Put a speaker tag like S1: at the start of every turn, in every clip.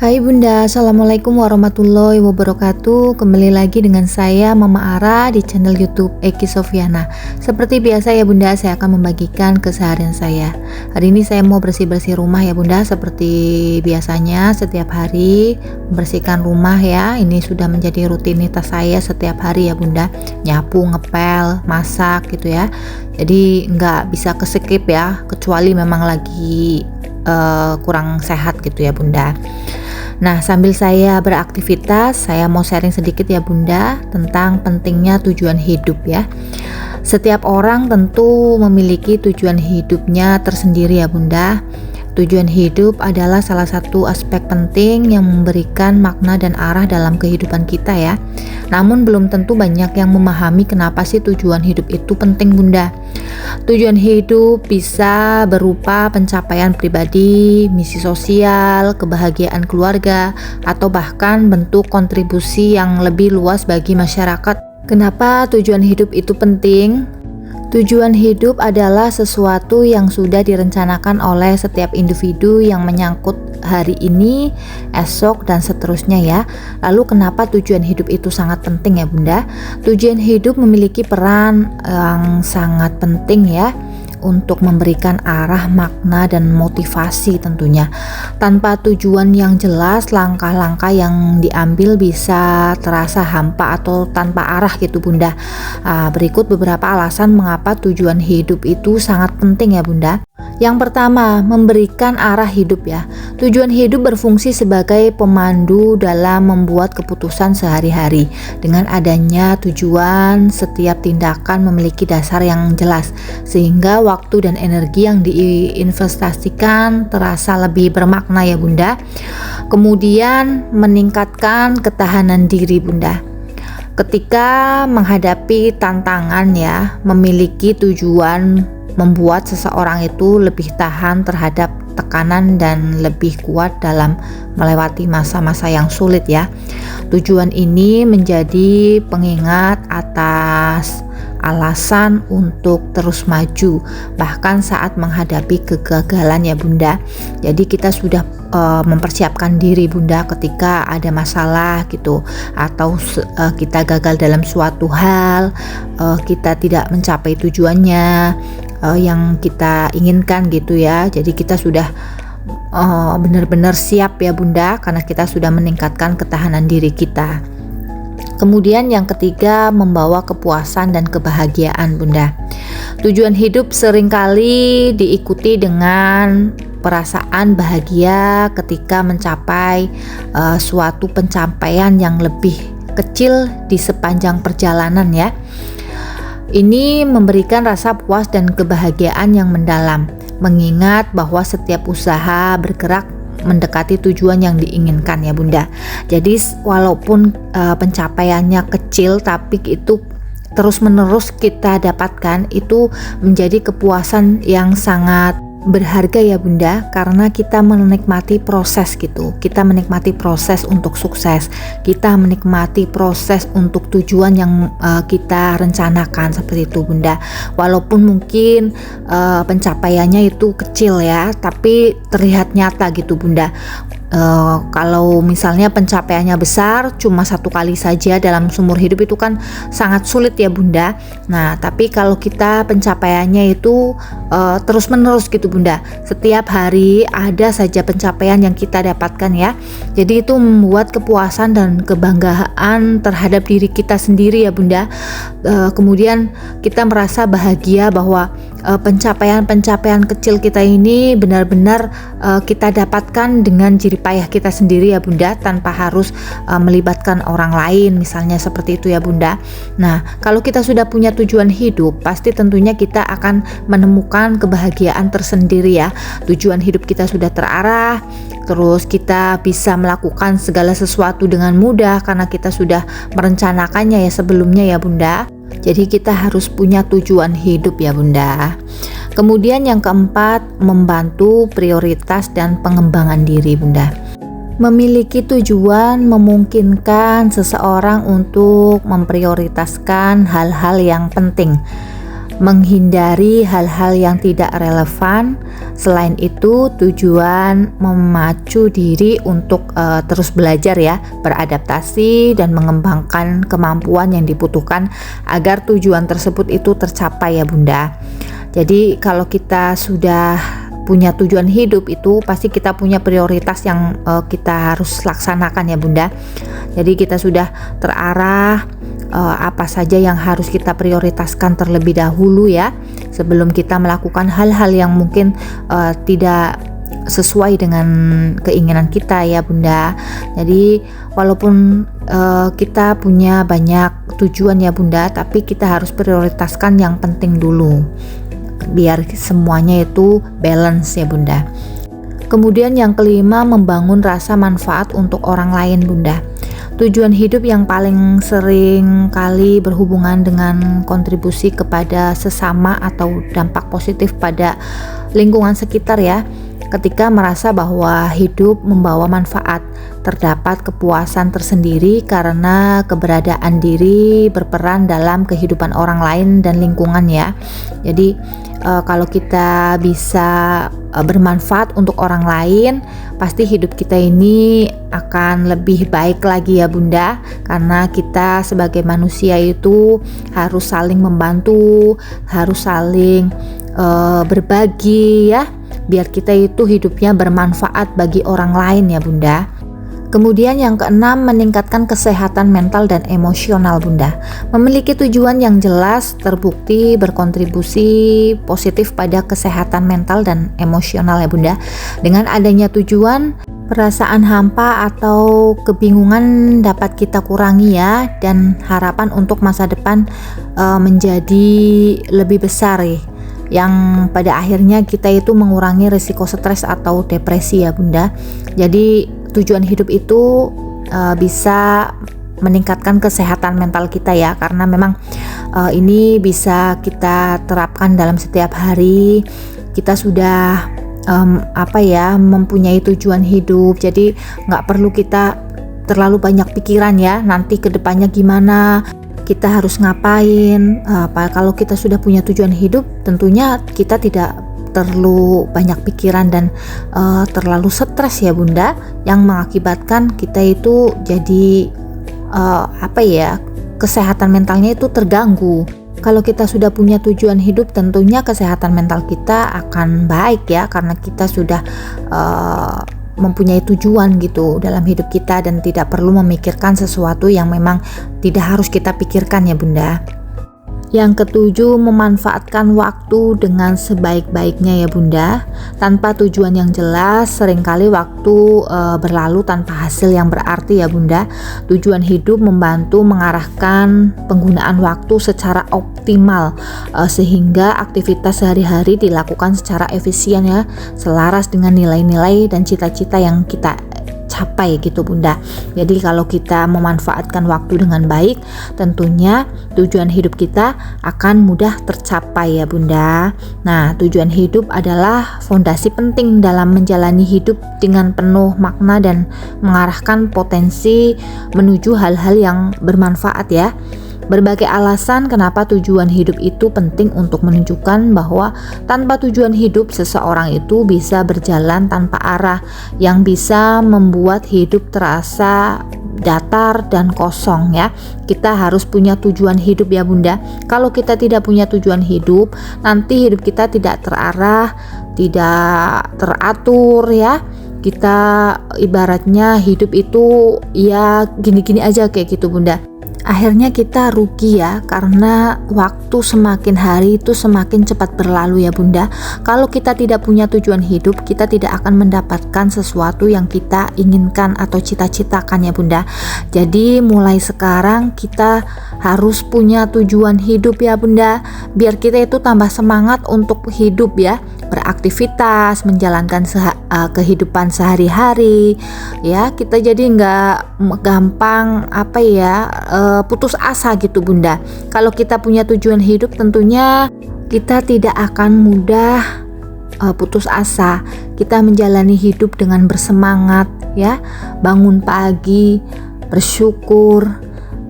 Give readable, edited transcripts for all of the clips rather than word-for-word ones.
S1: Hai Bunda, Assalamualaikum warahmatullahi wabarakatuh. Kembali lagi dengan saya Mama Ara di channel YouTube Eki Sofiana. Seperti biasa ya Bunda, saya akan membagikan keseharian saya. Hari ini saya mau bersih-bersih rumah ya Bunda. Seperti biasanya setiap hari membersihkan rumah ya. Ini sudah menjadi rutinitas saya setiap hari ya Bunda. Nyapu, ngepel, masak gitu ya. Jadi nggak bisa keskip ya, kecuali memang lagi kurang sehat gitu ya Bunda. Nah, sambil saya beraktivitas, saya mau sharing sedikit ya Bunda tentang pentingnya tujuan hidup ya. Setiap orang tentu memiliki tujuan hidupnya tersendiri ya Bunda. Tujuan hidup adalah salah satu aspek penting yang memberikan makna dan arah dalam kehidupan kita ya. Namun belum tentu banyak yang memahami kenapa sih tujuan hidup itu penting Bunda. Tujuan hidup bisa berupa pencapaian pribadi, misi sosial, kebahagiaan keluarga, atau bahkan bentuk kontribusi yang lebih luas bagi masyarakat. Kenapa tujuan hidup itu penting? Tujuan hidup adalah sesuatu yang sudah direncanakan oleh setiap individu yang menyangkut hari ini, esok, dan seterusnya ya. Lalu kenapa tujuan hidup itu sangat penting ya Bunda? Tujuan hidup memiliki peran yang sangat penting ya untuk memberikan arah, makna, dan motivasi tentunya. Tanpa tujuan yang jelas, langkah-langkah yang diambil bisa terasa hampa atau tanpa arah gitu Bunda. Berikut beberapa alasan mengapa tujuan hidup itu sangat penting ya Bunda. Yang pertama, memberikan arah hidup ya. Tujuan hidup berfungsi sebagai pemandu dalam membuat keputusan sehari-hari. Dengan adanya tujuan, setiap tindakan memiliki dasar yang jelas, sehingga waktu dan energi yang diinvestasikan terasa lebih bermakna ya Bunda. Kemudian meningkatkan ketahanan diri Bunda. Ketika menghadapi tantangan ya, memiliki tujuan membuat seseorang itu lebih tahan terhadap tekanan dan lebih kuat dalam melewati masa-masa yang sulit ya. Tujuan ini menjadi pengingat atas alasan untuk terus maju bahkan saat menghadapi kegagalan ya Bunda. Jadi kita sudah mempersiapkan diri Bunda ketika ada masalah gitu, atau kita gagal dalam suatu hal, kita tidak mencapai tujuannya yang kita inginkan gitu ya. Jadi kita sudah benar-benar siap ya Bunda, karena kita sudah meningkatkan ketahanan diri kita. Kemudian yang ketiga, membawa kepuasan dan kebahagiaan Bunda. Tujuan hidup seringkali diikuti dengan perasaan bahagia ketika mencapai suatu pencapaian yang lebih kecil di sepanjang perjalanan ya. Ini memberikan rasa puas dan kebahagiaan yang mendalam, mengingat bahwa setiap usaha bergerak mendekati tujuan yang diinginkan ya Bunda. Jadi walaupun pencapaiannya kecil, tapi itu terus-menerus kita dapatkan, itu menjadi kepuasan yang sangat berharga ya Bunda, karena kita menikmati proses gitu. Kita menikmati proses untuk sukses, kita menikmati proses untuk tujuan yang kita rencanakan seperti itu Bunda. Walaupun mungkin pencapaiannya itu kecil ya, tapi terlihat nyata gitu Bunda. Kalau misalnya pencapaiannya besar cuma satu kali saja dalam seumur hidup, itu kan sangat sulit ya Bunda. Nah tapi kalau kita pencapaiannya itu terus menerus gitu Bunda, setiap hari ada saja pencapaian yang kita dapatkan ya. Jadi itu membuat kepuasan dan kebanggaan terhadap diri kita sendiri ya Bunda. Kemudian kita merasa bahagia bahwa pencapaian-pencapaian kecil kita ini benar-benar kita dapatkan dengan jerih payah kita sendiri ya Bunda, tanpa harus melibatkan orang lain misalnya, seperti itu ya Bunda. Nah kalau kita sudah punya tujuan hidup, pasti tentunya kita akan menemukan kebahagiaan tersendiri ya. Tujuan hidup kita sudah terarah, terus kita bisa melakukan segala sesuatu dengan mudah karena kita sudah merencanakannya ya sebelumnya ya Bunda. Jadi kita harus punya tujuan hidup ya Bunda. Kemudian yang keempat, membantu prioritas dan pengembangan diri Bunda. Memiliki tujuan memungkinkan seseorang untuk memprioritaskan hal-hal yang penting. menghindari hal-hal yang tidak relevan. Selain itu, tujuan memacu diri untuk terus belajar ya, beradaptasi dan mengembangkan kemampuan yang dibutuhkan agar tujuan tersebut itu tercapai ya Bunda. Jadi kalau kita sudah punya tujuan hidup itu pasti kita punya prioritas yang kita harus laksanakan ya Bunda. Jadi kita sudah terarah apa saja yang harus kita prioritaskan terlebih dahulu ya, sebelum kita melakukan hal-hal yang mungkin tidak sesuai dengan keinginan kita ya Bunda. Jadi walaupun kita punya banyak tujuan ya Bunda, tapi kita harus prioritaskan yang penting dulu biar semuanya itu balance ya Bunda. Kemudian yang kelima, membangun rasa manfaat untuk orang lain Bunda. Tujuan hidup yang paling sering kali berhubungan dengan kontribusi kepada sesama atau dampak positif pada lingkungan sekitar ya. Ketika merasa bahwa hidup membawa manfaat, terdapat kepuasan tersendiri karena keberadaan diri berperan dalam kehidupan orang lain dan lingkungan ya. Jadi kalau kita bisa bermanfaat untuk orang lain, pasti hidup kita ini akan lebih baik lagi ya Bunda, karena kita sebagai manusia itu harus saling membantu, harus saling berbagi ya, biar kita itu hidupnya bermanfaat bagi orang lain ya Bunda. Kemudian yang keenam, meningkatkan kesehatan mental dan emosional Bunda. Memiliki tujuan yang jelas terbukti berkontribusi positif pada kesehatan mental dan emosional ya Bunda. Dengan adanya tujuan, perasaan hampa atau kebingungan dapat kita kurangi ya, dan harapan untuk masa depan menjadi lebih besar ya, yang pada akhirnya kita itu mengurangi risiko stres atau depresi ya Bunda. Jadi tujuan hidup itu bisa meningkatkan kesehatan mental kita ya, karena memang ini bisa kita terapkan dalam setiap hari. Kita sudah mempunyai tujuan hidup, jadi nggak perlu kita terlalu banyak pikiran ya, nanti kedepannya gimana, kita harus ngapain. Kalau kita sudah punya tujuan hidup, tentunya kita tidak terlalu banyak pikiran dan terlalu stres ya Bunda, yang mengakibatkan kita itu jadi kesehatan mentalnya itu terganggu. Kalau kita sudah punya tujuan hidup, tentunya kesehatan mental kita akan baik ya, karena kita sudah mempunyai tujuan gitu dalam hidup kita dan tidak perlu memikirkan sesuatu yang memang tidak harus kita pikirkan ya Bunda. Yang ketujuh, memanfaatkan waktu dengan sebaik-baiknya ya Bunda. Tanpa tujuan yang jelas, seringkali waktu berlalu tanpa hasil yang berarti ya Bunda. Tujuan hidup membantu mengarahkan penggunaan waktu secara optimal, sehingga aktivitas sehari-hari dilakukan secara efisien ya, selaras dengan nilai-nilai dan cita-cita yang kita capai gitu Bunda. Jadi kalau kita memanfaatkan waktu dengan baik, tentunya tujuan hidup kita akan mudah tercapai ya Bunda. Nah, tujuan hidup adalah fondasi penting dalam menjalani hidup dengan penuh makna dan mengarahkan potensi menuju hal-hal yang bermanfaat ya. Berbagai alasan kenapa tujuan hidup itu penting untuk menunjukkan bahwa tanpa tujuan hidup seseorang itu bisa berjalan tanpa arah, yang bisa membuat hidup terasa datar dan kosong ya. Kita harus punya tujuan hidup ya Bunda. Kalau kita tidak punya tujuan hidup, nanti hidup kita tidak terarah, tidak teratur ya. Kita ibaratnya hidup itu ya gini-gini aja kayak gitu Bunda. Akhirnya kita rugi ya, karena waktu semakin hari itu semakin cepat berlalu ya Bunda. Kalau kita tidak punya tujuan hidup, kita tidak akan mendapatkan sesuatu yang kita inginkan atau cita-citakan ya Bunda. Jadi mulai sekarang kita harus punya tujuan hidup ya Bunda, biar kita itu tambah semangat untuk hidup ya, beraktivitas, menjalankan kehidupan sehari-hari ya. Kita jadi nggak gampang putus asa gitu Bunda. Kalau kita punya tujuan hidup, tentunya kita tidak akan mudah putus asa. Kita menjalani hidup dengan bersemangat ya, bangun pagi, bersyukur,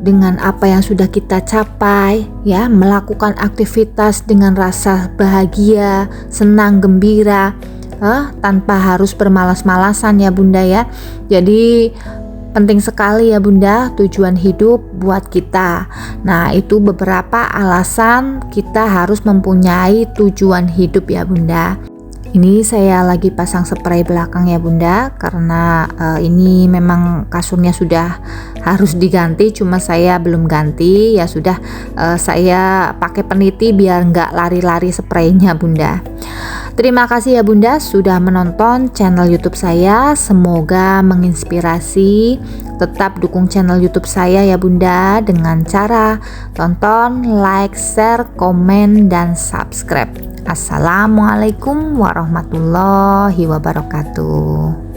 S1: dengan apa yang sudah kita capai, ya, melakukan aktivitas dengan rasa bahagia, senang, gembira, tanpa harus bermalas-malasan ya Bunda ya. Jadi penting sekali ya Bunda tujuan hidup buat kita. Nah, itu beberapa alasan kita harus mempunyai tujuan hidup ya Bunda. Ini saya lagi pasang spray belakang ya Bunda, karena ini memang kasurnya sudah harus diganti, cuma saya belum ganti. Ya sudah, saya pakai peniti biar nggak lari-lari spraynya Bunda. Terima kasih ya Bunda sudah menonton channel YouTube saya. Semoga menginspirasi. Tetap dukung channel YouTube saya ya Bunda dengan cara tonton, like, share, komen, dan subscribe. Assalamualaikum warahmatullahi wabarakatuh.